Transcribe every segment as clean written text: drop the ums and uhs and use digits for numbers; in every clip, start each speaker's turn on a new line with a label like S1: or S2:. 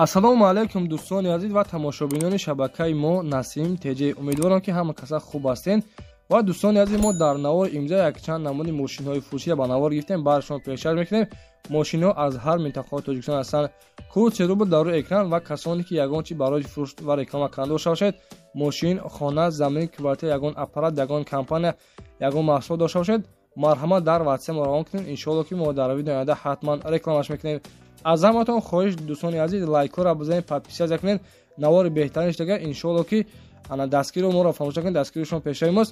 S1: Ассалому алайкум дӯстони азиз ва тамошобинони шабакаи мо Насим Теҷи. Умедворам ки ҳама каса хуб ҳастед. Ва дӯстони азиз, мо дар навори имзо якчанд намуди мошинҳои фурӯшида ба навор гирифтем. Барашон пешкаш мекунем. Мошинҳо аз ҳар минтақаи Тоҷикистон ҳастанд. Кӯчи рӯ дар рӯи экран ва касоне ки ягон чи барои фурӯш ва реклама карда дошта бошед, мошин, хона, замин, квартира, ягон аппарат, ягон компания, ягон маҳсулот дошта бошед, марҳамат дар WhatsApp мо равон кунед. Иншоалло ки мо дар видеои оянда ҳатман рекламаш мекунем. аз ҳаматон хоҳиш дӯстони азиз лайкҳоро бизанед, подписия кунед, навори беҳтарин шудага. Иншоалло ки дастгиро моро фаромӯш накунед, дастгиришон пешаи мост.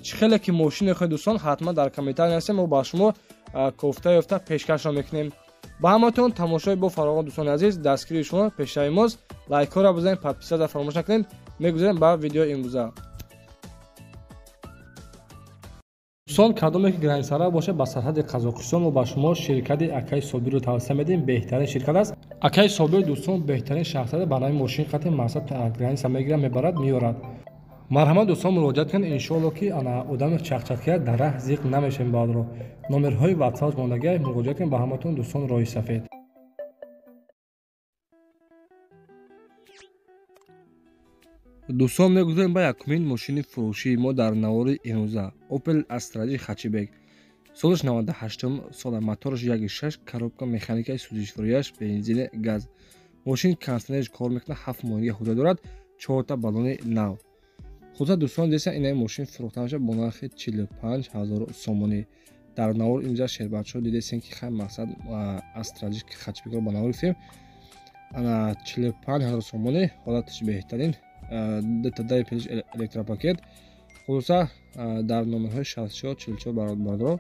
S1: Чӣ хеле ки мошин мехоҳед дӯстон, ҳатман дар комментария нависед, мо ба шумо кофта ёфта пешкашро мекунем. ба ҳаматон тамошои бо фаровон дӯстони азиз, дастгири шумо пешаи мост. Лайкҳоро бизанед, подписия фаромӯш накунед. Мегузарем ба видеои имрӯза. دوستان کدومی که گرانسرا باشه با سرحد قزاقستان و با شما شرکت اکای صابر رو توسعه میدیم. بهترین شرکت است. اکای صابر دوستان بهترین شخصیت برای ماشین خط مقصد گرانسرا میگیره، میبرد، میارد. مرحمت دوستان مراجعه کنید. ان شاء الله که انا آدم چخچخیه در راه زیق نمیشیم. بعد رو نمرهای واتساپ ماندگی مراجعه کنید. با همتون دوستان رای سفید. دوستان میگذاریم با یکمین ماشین فروشی ما در نوار امروزه اوپل استرادی خچیبک. سالش 98 سال، موتورش 1.6، коробка механикаи сӯзишвориаш бензин газ. ماشین کنسلش کار میکنه، 7 ماهگی حدود دارد، 4 تا بالون نو. خود دوستان دیدن این ماشین فروخته میشه با نرخ 45000 سومانی. در نوار امروزه شهربچه‌ها دیدن که خیلی مقصد استرادی خچیبک رو با نوار فیلم انا 45000 سومانی حالتش بهترین دتادای پلیش الکتروپاکت. خلاصه در نمرهای 64 44 برادر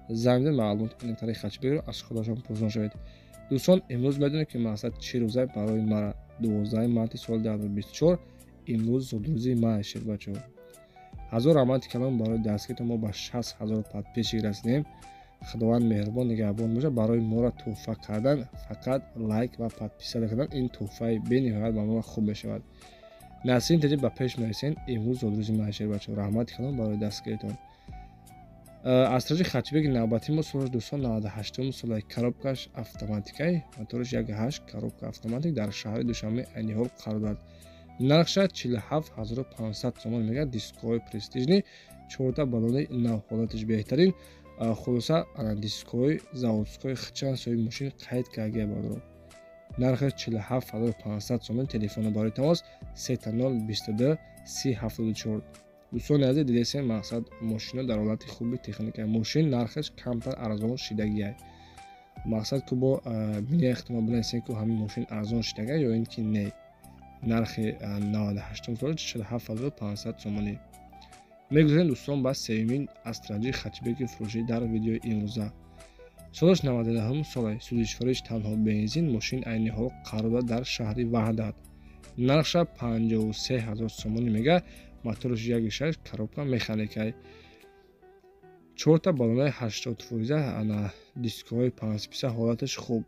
S1: زمین معلومات اینتری خچ بگیرید، از خودشون پرسان شوید. دوستان امروز میدونید که مقصد چه روزه برای ما 12 مارس سال 2024 امروز روزی ماه شد بچه‌ها. هزار رحمت کلام برای دستگیر ما با 60000 подписчик رسیدیم. خداوند مهربان نگهبان باشه. برای ما را تحفه کردن فقط لایک و подписия کردن این تحفه بنهایت به ما خوب میشود. Насим Теҷи ба пеш мерасен. имрӯз рӯзи маъшер бачаҳо, раҳмати калон барои дастгиритон. Астраҷи хачбеки навбати мо соли 298 соли, коробкаш автоматикаи, моториш 1.8, коробка автоматик дар шаҳри Душанбе айни ҳол қарор дорад. нархша 47500 сомон мегӯяд. дискови престижни, 4 та балони нав, ҳолатиш беҳтарин. хулоса дискови заводской хичан соҳиби мошин қайд карда бодро. нархи 47500 сомон. телефони барои тамос 3022 3074. دوستان عزیز دیدین مقصد ماشینا در حالت خوبی تکنیکی. ماشین نرخش کمتر ارزان شدگیه. مقصد که با بینی احتمال بلنسین که همین ماشین ارزان شدگیه یا اینکه نه. نرخ 98 سال 47500 سومانی. میگذاریم دوستان با سومین استرادی خچبکی فروشی در ویدیو امروزه. سالش 99 سال، سوزشوارش تنها بنزین. ماشین عین حال قرار در شهری وحدت. نرخش 53000 سومانی میگه. موتورش 1.6، коробка механикаи، 4 та балонаи 80 фуризе، ана дискови 5 ҳолатиш хуб.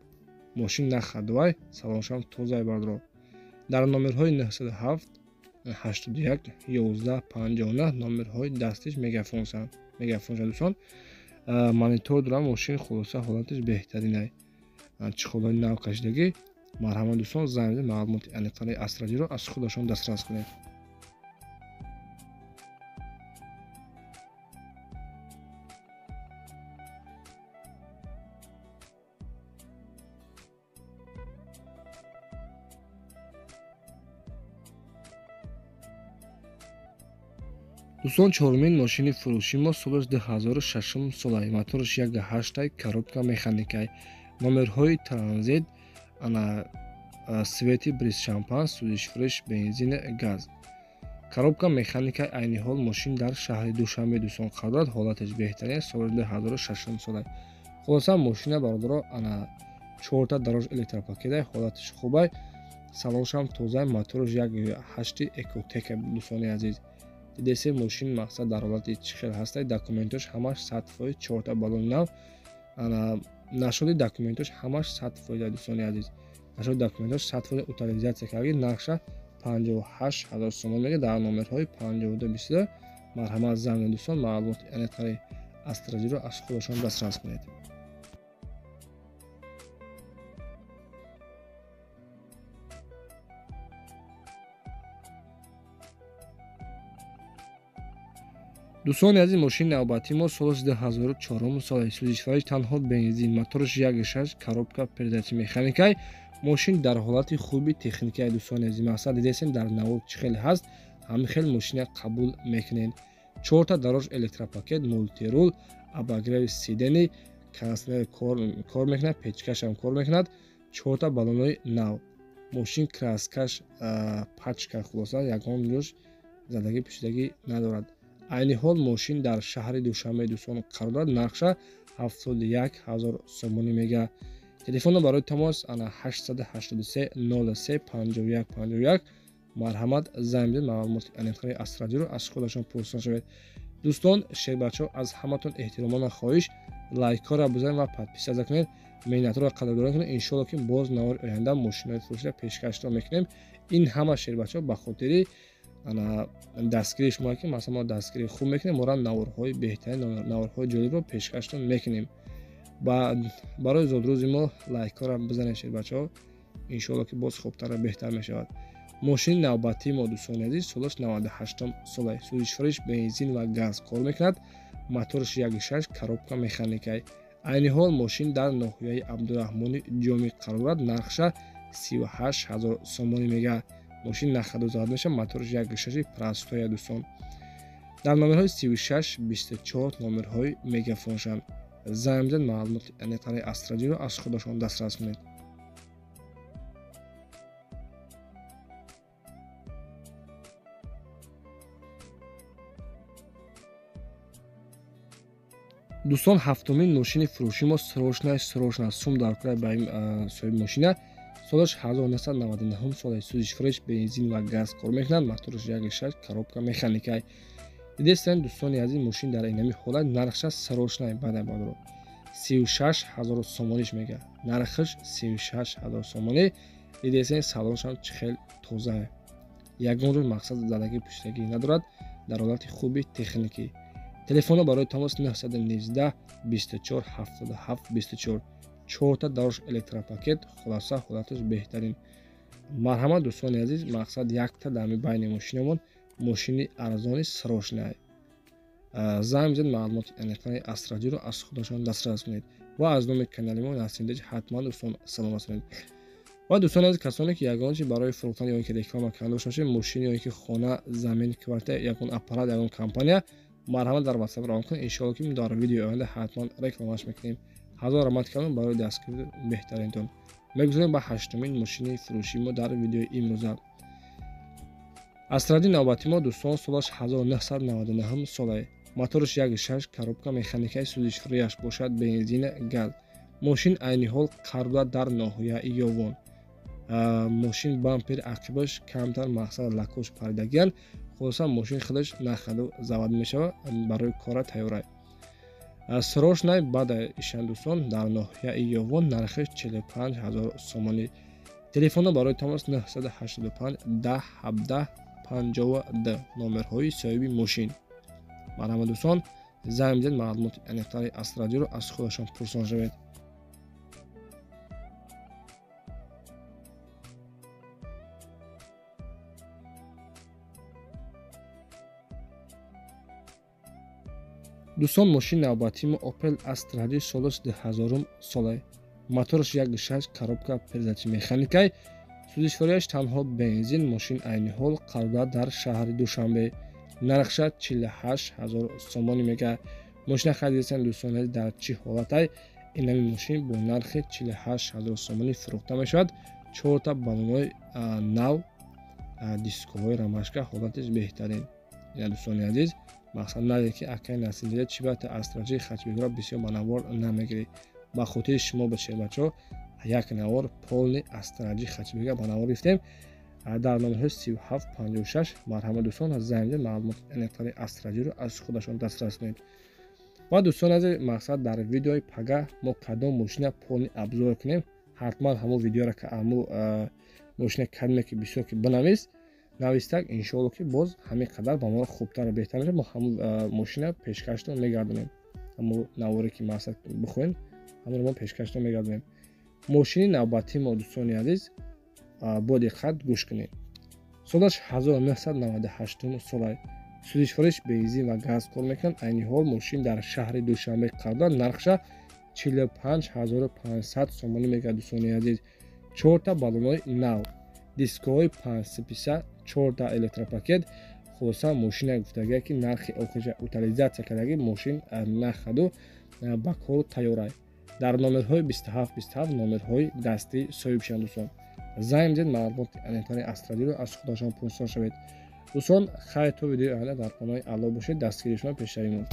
S1: мошин нахадвай, салоншам тозаи бардро. дар номерҳои 907 81 11 59 номерҳои дастиш мегафонсанд. дӯстон монитор дорам. мошин хулоса ҳолатиш беҳтаринай. чихолҳои нав кашидагӣ. марҳамат дӯстон, замин маълумоти аниқаи астраҷиро аз худашон дастрас кунед. دوستان چهارمین ماشین فروشی ما سالش 2006 سال، موتورش 1.8، коробка механикаи، номерҳои транзит، ана свети бриз шампан, сӯзишвориш бензин газ. коробка механикаи айни ҳол мошин дар шаҳри Душанбе дӯстон қарор дорад. ҳолатиш беҳтарин. соли 2006 сал. хулоса мошина бародаро ана 4 та дарож электропакетай, ҳолатиш хубай. салоншам тоза, моториш 1.8 экотека. дӯстони азиз دیدین ماشین مقصد در حالت چخیل هسته. داکومنتش همش 100%، 4 تا بالون نو. نشده داکومنتش همش 100%. دوستان عزیز نشده داکومنتش 100% اوتالیزاسیا کردید. نقشه 58000 سومون میگه. در نمرهای 5222 مرحمت زمین دوستان معلومات انتقال استراتژی رو از خودشون دسترس کنید. дӯстони азиз, мошини навбатии мо соли 2004 соли. Сӯзишвариш танҳо бензин, мотораш 1.6, коробка передачи механикай. Мошин дар ҳолати хуби техникаи дӯстони азиз. Мақсад дидесен дар навор чӣ хеле ҳаст, ҳамин хел мошина қабул мекунед. 4 та дарож электропакет, мултирул, обогреви сидени, кондитсионер кор мекунад, печкаш ҳам кор мекунад. 4 та баллонои нав. Мошин краскаш пачка, хулоса ягон ҷош задаги пӯшидагӣ надорад. Айни ҳол мошин дар шаҳри Душанбе дӯстон қарор дорад. Нархша 71000 сомонӣ мега. Телефонно барои тамос ана 883 03 51 51. марҳамат занг бизанед, маълумоти аниқтари аз радиоро аз худашон пурсон шавед. дӯстон, шербачаҳо, аз ҳаматон эҳтиромона хоҳиш, лайкҳоро бизанед ва подписия кунед. Миннатҳоро қадрдонӣ кунед. Иншоалло ки боз навори оянда мошинои фурӯшида пешкашро мекунем. Ин ҳама шербачаҳо ба хотири дастгири шумо ки масалан мо дастгири хуб мекунем, мора наворҳои беҳтарин, наворҳои ҷолибро пешкаштон мекунем. барои зодрӯзи мо лайкҳоро бизанед шербачаҳо. иншоалло ки боз хубтар ва беҳтар мешавад. мошини навбатии мо дӯстони азиз солаш 98 сола. сӯзишвориш бензин ва газ кор мекунад. мотораш 1.6, коробка механикай. айни ҳол мошин дар ноҳияи Абдураҳмони ҷомӣ қарор дорад. нархша 38000 сомонӣ мега. мошин нахадозавод мешавад. мотораш 1.6 простоя дӯстон. дар номерҳои 36 24 номерҳои мегафоншанд. занг бизанед, маълумоти аниқтари аз радиоро аз худашон дастрас кунед. дӯстон, ҳафтумин мошини фурӯши мо срочна сум дар кора ба ин соҳиби мошина. солаш 1999 сола. сӯзишвориш бензин ва газ кор мекунад. мотораш 1.6, коробка механикай. дидестен дӯстони азиз, мошин дар инами ҳолат нархша срочна баъда бодро 36000 сомониш мега. нархш 36000 сомонӣ. дидестен салоншам чӣ хел тоза. ягон ҷо мақсад задаги пӯшидагӣ надорад. дар ҳолати хуби техникӣ. телефонно барои тамос 919 24 77 24. 4 та дарож электропакет, хулоса ҳолаташ беҳтарин. марҳамат дӯстони азиз, мақсад як та дар байни мошинамон мошини арзони срочнай. занг бизанед, маълумоти аниқтари аз радиоро аз худашон дастрас кунед ва аз номи канали мо Насимдеҷ ҳатман дӯстон саломат кунед. ва дӯстони азиз, касоне ки ягон чиз барои фурӯхтани ё ки реклама карда бошед, мошини ё ки хона, замин, квартира, ягон аппарат, ягон компания, марҳамат дар WhatsApp равон кунед. иншоалло ки дар видеои оянда ҳатман рекламаш мекунем. ҳазор раҳмат кардам барои дастгирии беҳтаринтон. мегузарем ба 8-мин мошини фурӯшии мо дар видеои имрӯза. Асради навбати мо дӯстон солаш 1999 сола. мотораш 1.6, коробка механикаи сӯзишворияш бошад, бензин, газ. мошин айни ҳол қарда дар ноҳияи Ёвон. мошин бампери ақибаш камтар, мақсад лакош пардагиян. хулоса мошин худаш нахаду завод мешавад, барои кора тайёрай. срочнай баъда ишан дӯстон дар ноҳияи Ёвон. нархиш 45000 сомонӣ. телефонно барои тамос 985 10 17 52 номерҳои соҳиби мошин. марҳамат дӯстон, занг бизанед, маълумоти аниқтари аз радиоро аз худашон пурсон шавед. дӯстон, мошини навбатии мо Opel Astra солаш 2000 сола. мотораш 1.6, коробка передачи механикай. сӯзишворияш танҳо бензин. мошин айни ҳол қарда дар шаҳри Душанбе. нархша 48000 сомонӣ мега. мошина хадидесен дӯстони дар чӣ ҳолатай. инами мошин бо нархи 48000 сомонӣ фурӯхта мешавад. 4 та баллонои нав, дискоҳои рамашка, ҳолатиш беҳтарин. ина дӯстони азиз, мақсад надед ки акай Насимдеҷа чӣ бата Астраҷи Хачбекро бисёр ба навор намегирӣ. ба хотири шумо бачебачаҳо як навор полни Астраҷи Хачбека ба навор гирифтем. дар номерҳои 3756. марҳамат дӯстон, занг бизанед, маълумоти аниқтари Астраҷиро аз худашон дастрас кунед. ва дӯстони азиз, мақсад дар видеои пага мо кадом мошина полни абзор кунем, ҳатман ҳамон видеоро ки аму мошина кадме ки бисёр ки навистак, иншоалло ки боз ҳамин қадар ба мо хубтар ва беҳтар мешавад. мо ҳамон мошина пешкаштон мегардонем. ҳамон наворе ки мақсад бихоҳем, ҳамонро мо пешкаштон мегардонем. мошини навбатии мо дӯстони азиз, бо диққат гӯш кунед. солаш 1998 сола. Судишвориш бензин ва газ кор мекунад. Айни ҳол мошин дар шаҳри Душанбе қардан нархша 45500 сомонӣ мегардад. Дӯстони азиз, 4 та баллонои нав, дискоҳои 5-списа, 4 та электропакет. Хулоса мошина гуфтагия ки нархи охирша утилизатсия кардаги мошин нахаду ба кору тайёрай. Дар номерҳои 2727 номерҳои дастӣ соҳибшаванд. Дӯстон займ зед маълумоти Анетони Астрадиро аз худошон пурсон шавед. Дӯстон хайр то видеои оянда дар қаноли Алло бошед. Дастгири шумо пешравӣ мон.